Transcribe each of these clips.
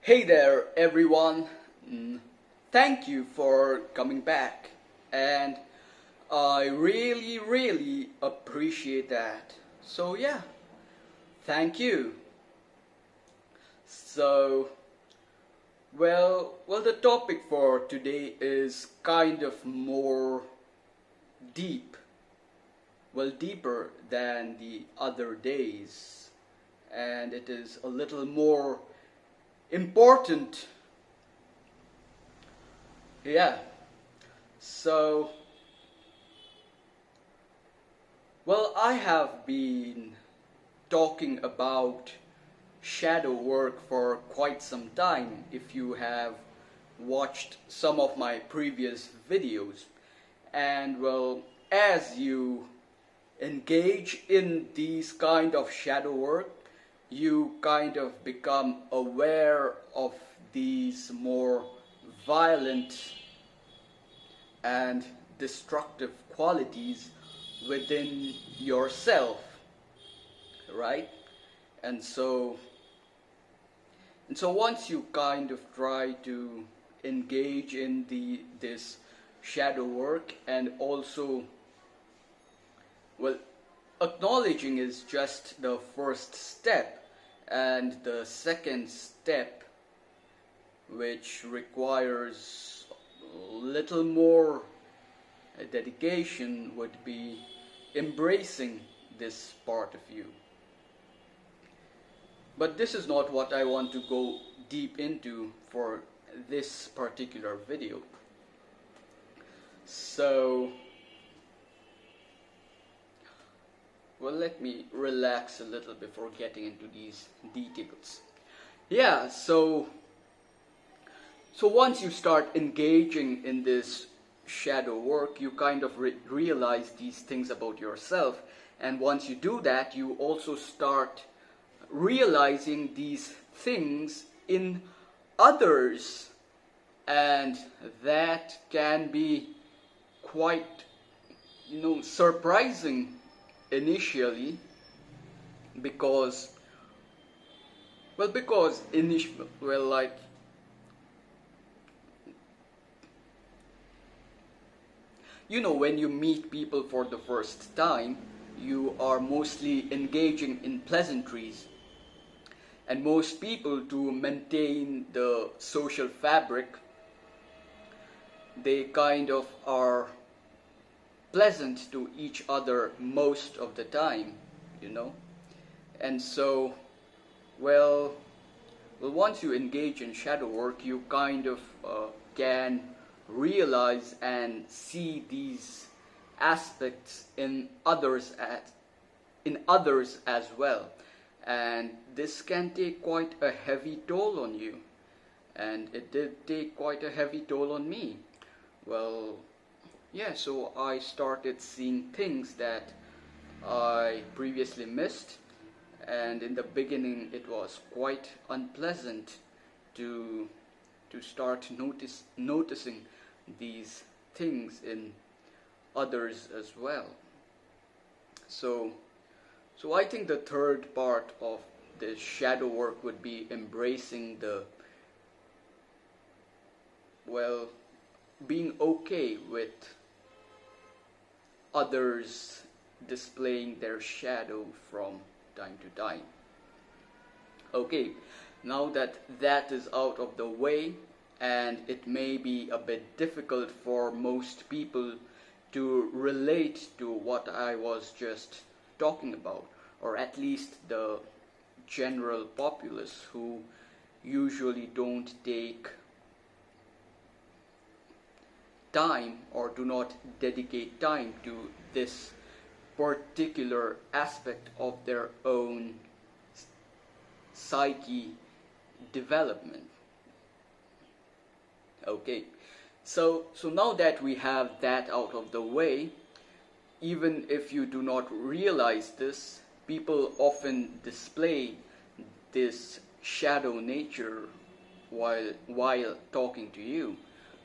Hey there, everyone. Thank you for coming back, and I really appreciate that. So, yeah, thank you. So, the topic for today is kind of more deep, deeper than the other days, and it is a little more important. Yeah. So, I have been talking about shadow work for quite some time if you have watched some of my previous videos. And as you engage in these kind of shadow work, you kind of become aware of these more violent and destructive qualities within yourself, right? And so once you kind of try to engage in this shadow work, and also, well, acknowledging is just the first step, and the second step, which requires a little more dedication, would be embracing this part of you. But this is not what I want to go deep into for this particular video. So, let me relax a little before getting into these details. Yeah, so once you start engaging in this shadow work, you kind of realize these things about yourself. And once you do that, you also start realizing these things in others. And that can be quite, surprising initially, because when you meet people for the first time, you are mostly engaging in pleasantries. And most people, to maintain the social fabric, they kind of are pleasant to each other most of the time, And so, once you engage in shadow work, you kind of can realize and see these aspects in others as well. And this can take quite a heavy toll on you. And it did take quite a heavy toll on me. So I started seeing things that I previously missed. And in the beginning, it was quite unpleasant to start noticing these things in others as well. So I think the third part of this shadow work would be embracing being okay with others displaying their shadow from time to time. Okay, now that is out of the way, and it may be a bit difficult for most people to relate to what I was just talking about, or at least the general populace who usually don't take time or do not dedicate time to this particular aspect of their own psyche development. Okay, so now that we have that out of the way, even if you do not realize this, people often display this shadow nature while talking to you.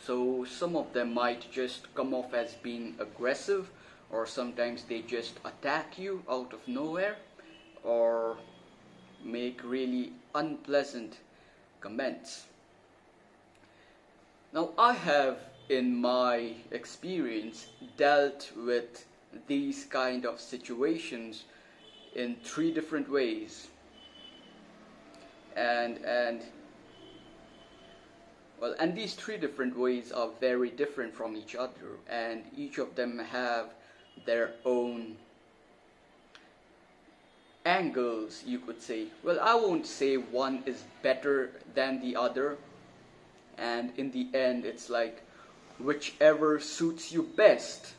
So some of them might just come off as being aggressive, or sometimes they just attack you out of nowhere, or make really unpleasant comments. Now, I have, in my experience, dealt with these kind of situations in 3 different ways, and these 3 different ways are very different from each other, and each of them have their own angles, you could say. Well, I won't say one is better than the other, and in the end it's like whichever suits you best.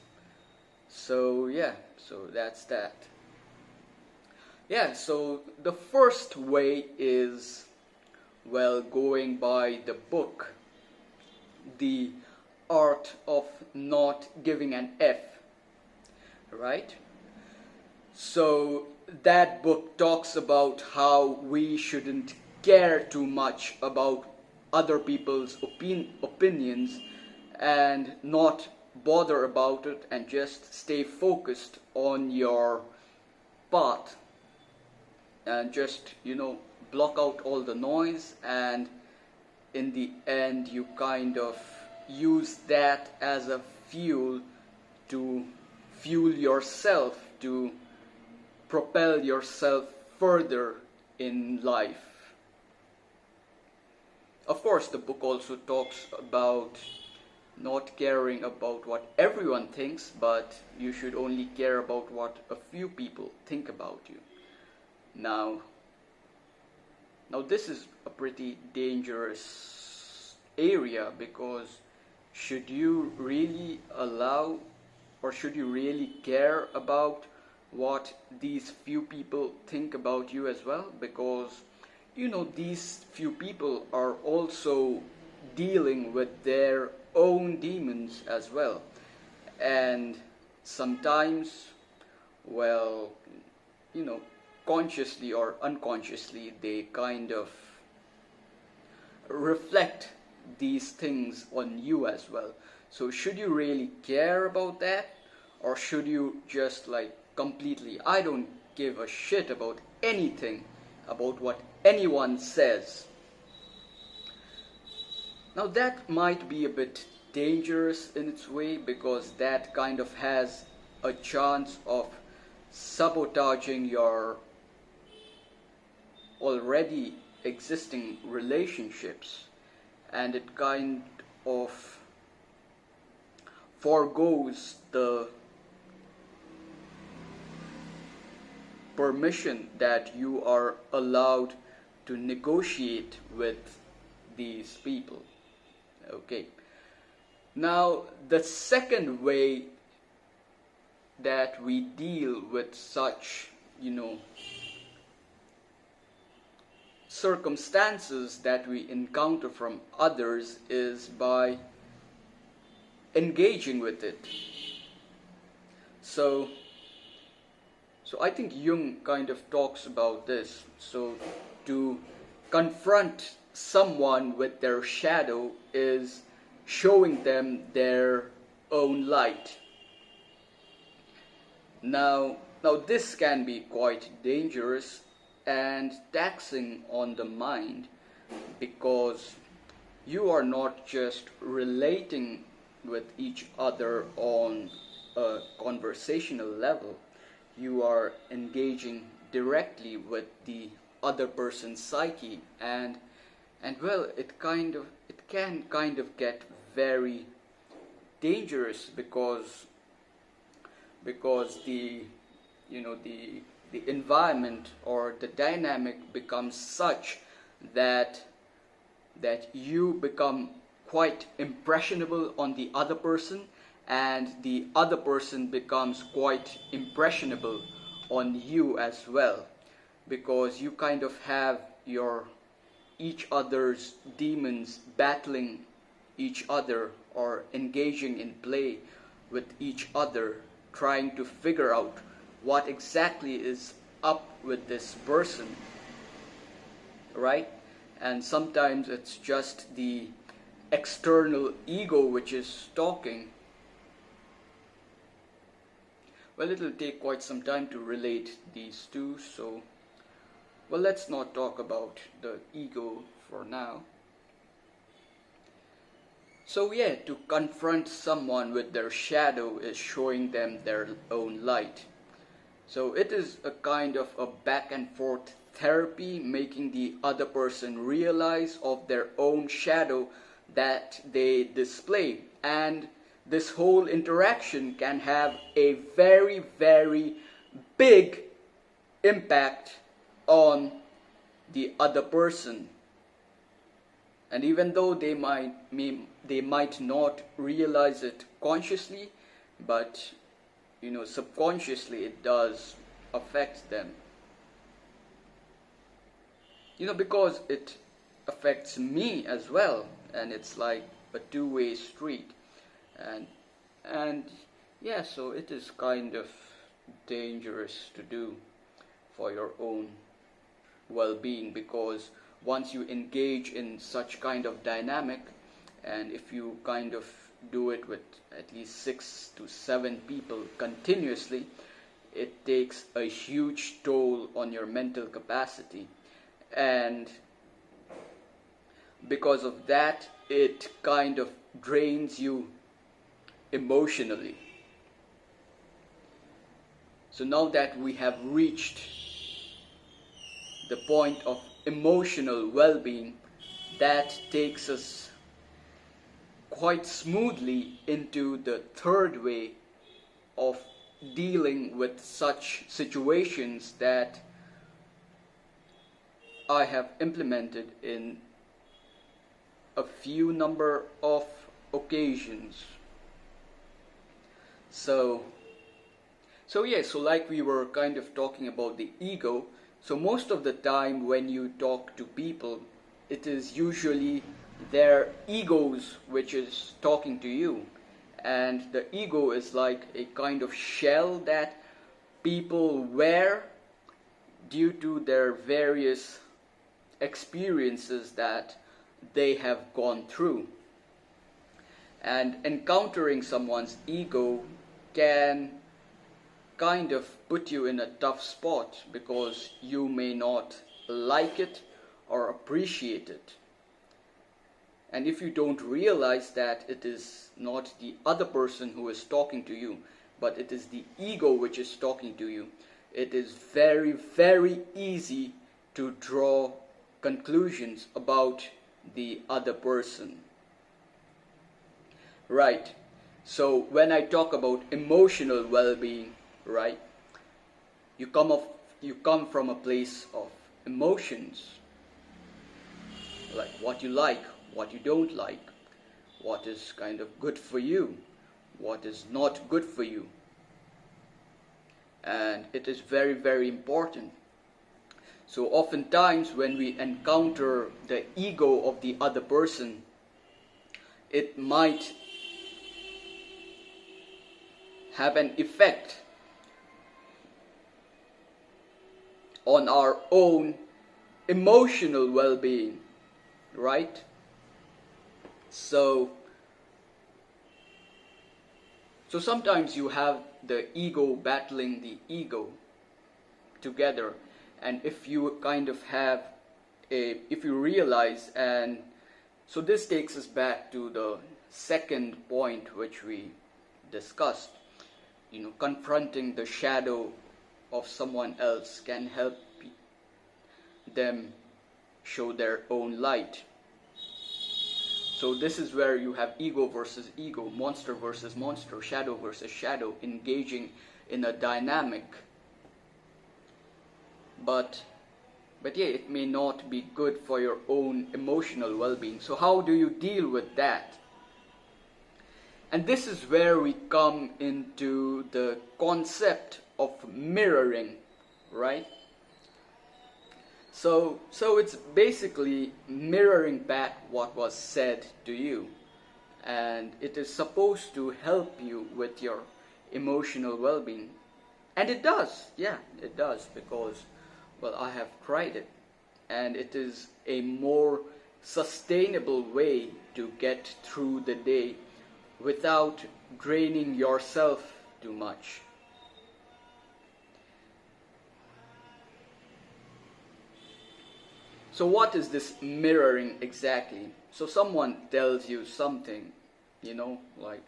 So yeah, so that's that. Yeah, so the first way is, well, going by the book, The Art of Not Giving an F, right? So that book talks about how we shouldn't care too much about other people's opinions and not bother about it, and just stay focused on your path, and just, block out all the noise, and in the end you kind of use that as a fuel to fuel yourself, to propel yourself further in life. Of course, the book also talks about not caring about what everyone thinks, but you should only care about what a few people think about you. Now this is a pretty dangerous area, because should you really allow, or should you really care about what these few people think about you as well? Because these few people are also dealing with their own demons as well, and sometimes, well, consciously or unconsciously, they kind of reflect these things on you as well. So should you really care about that, or should you just completely, I don't give a shit about anything, about what anyone says? Now that might be a bit dangerous in its way, because that kind of has a chance of sabotaging your already existing relationships, and it kind of forgoes the permission that you are allowed to negotiate with these people. Okay. Now, the second way that we deal with such, circumstances that we encounter from others is by engaging with it. So I think Jung kind of talks about this. So to confront someone with their shadow is showing them their own light. Now this can be quite dangerous and taxing on the mind, because you are not just relating with each other on a conversational level, you are engaging directly with the other person's psyche, and well, it can kind of get very dangerous, because the the environment or the dynamic becomes such that you become quite impressionable on the other person, and the other person becomes quite impressionable on you as well, because you kind of have each other's demons battling each other, or engaging in play with each other, trying to figure out what exactly is up with this person, right? And sometimes it's just the external ego which is talking. Well, it'll take quite some time to relate these two, so well, let's not talk about the ego for now. So yeah, to confront someone with their shadow is showing them their own light. So it is a kind of a back and forth therapy, making the other person realize of their own shadow that they display. And this whole interaction can have a very, very big impact on the other person. And even though they might not realize it consciously, but subconsciously it does affect them. Because it affects me as well, and it's like a two-way street. And yeah, so it is kind of dangerous to do for your own well-being, because once you engage in such kind of dynamic, and if you kind of do it with at least 6 to 7 people continuously, it takes a huge toll on your mental capacity. And because of that, it kind of drains you emotionally. So now that we have reached the point of emotional well-being, that takes us quite smoothly into the third way of dealing with such situations that I have implemented in a few number of occasions. So like we were kind of talking about the ego, so most of the time when you talk to people, it is usually their egos which is talking to you. And the ego is like a kind of shell that people wear due to their various experiences that they have gone through. And encountering someone's ego can kind of put you in a tough spot, because you may not like it or appreciate it. And if you don't realize that it is not the other person who is talking to you, but it is the ego which is talking to you, it is very, very easy to draw conclusions about the other person. Right. So when I talk about emotional well-being, right, you come from a place of emotions, like what you like, what you don't like, what is kind of good for you, what is not good for you. And it is very, very important. So oftentimes when we encounter the ego of the other person, it might have an effect on our own emotional well-being, right? So sometimes you have the ego battling the ego together, and if you kind of have if you realize, and so this takes us back to the second point which we discussed, confronting the shadow of someone else can help them show their own light. So this is where you have ego versus ego, monster versus monster, shadow versus shadow, engaging in a dynamic. But yeah, it may not be good for your own emotional well-being. So how do you deal with that? And this is where we come into the concept of mirroring, right? So it's basically mirroring back what was said to you, and it is supposed to help you with your emotional well-being. And it does, yeah, it does, because, well, I have tried it, and it is a more sustainable way to get through the day without draining yourself too much. So what is this mirroring exactly? So someone tells you something, like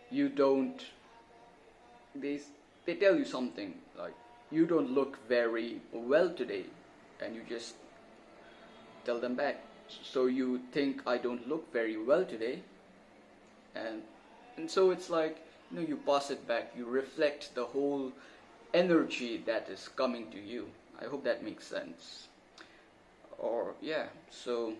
you don't, they, they tell you something like you don't look very well today, and you just tell them back. So you think I don't look very well today, and so it's like, you pass it back, you reflect the whole energy that is coming to you. I hope that makes sense. Or yeah, so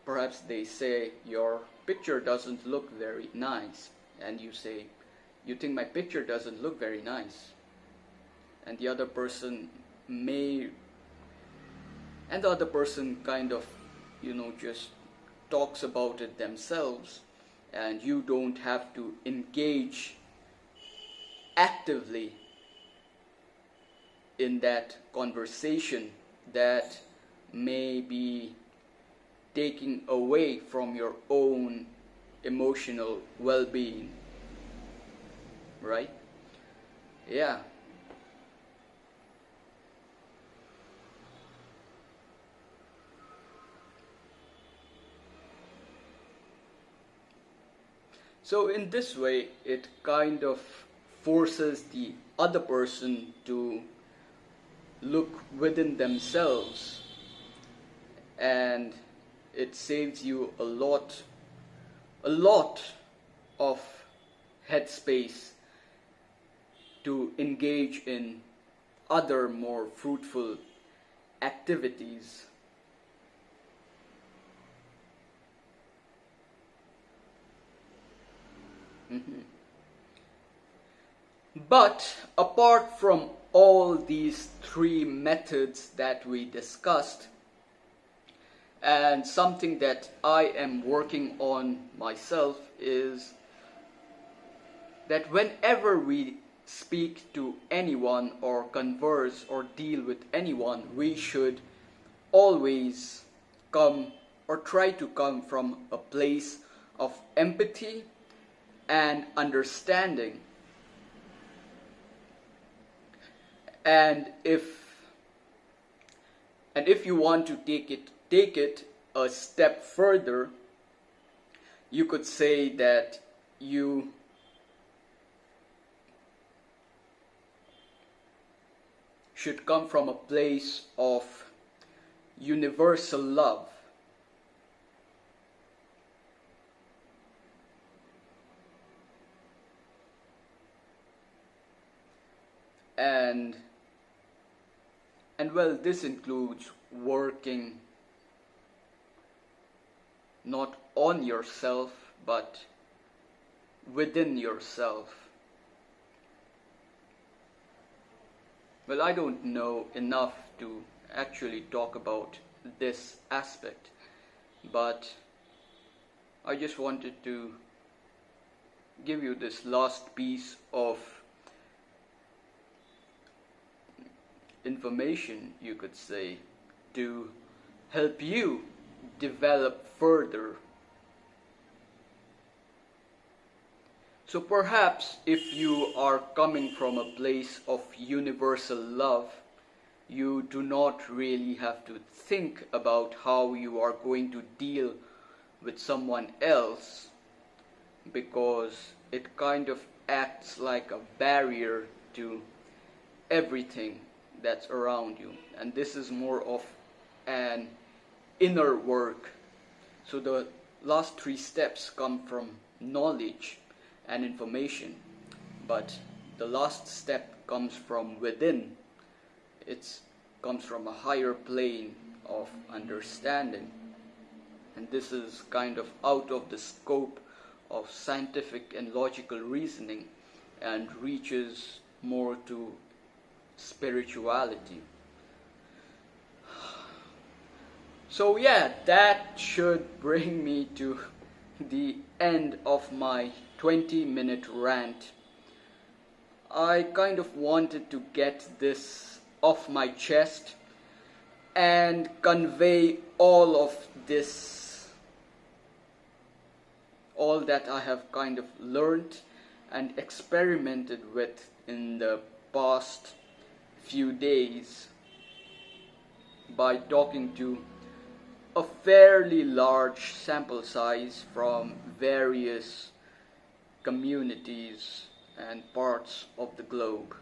perhaps they say your picture doesn't look very nice, and you say you think my picture doesn't look very nice, and the other person kind of just talks about it themselves, and you don't have to engage actively in that conversation that may be taking away from your own emotional well-being, right? Yeah. So in this way, it kind of forces the other person to look within themselves, and it saves you a lot of headspace to engage in other more fruitful activities. Mhm. But apart from all these three methods that we discussed, and something that I am working on myself is that whenever we speak to anyone or converse or deal with anyone, we should always come or try to come from a place of empathy and understanding. And if you want to take it a step further, you could say that you should come from a place of universal love. And well, this includes working not on yourself, but within yourself. Well, I don't know enough to actually talk about this aspect, but I just wanted to give you this last piece of information, you could say, to help you develop further. So perhaps if you are coming from a place of universal love, you do not really have to think about how you are going to deal with someone else, because it kind of acts like a barrier to everything that's around you, and this is more of an inner work. So the last three steps come from knowledge and information, but the last step comes from within. It comes from a higher plane of understanding, and this is kind of out of the scope of scientific and logical reasoning and reaches more to spirituality. So yeah, that should bring me to the end of my 20-minute rant. I kind of wanted to get this off my chest and convey all of this, all that I have kind of learned and experimented with in the past few days by talking to a fairly large sample size from various communities and parts of the globe.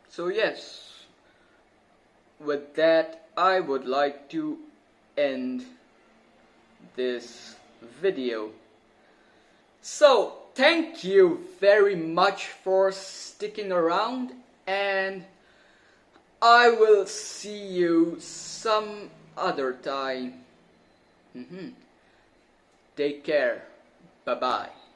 So yes, with that I would like to end this video. So thank you very much for sticking around, and I will see you some other time. Take care. Bye bye.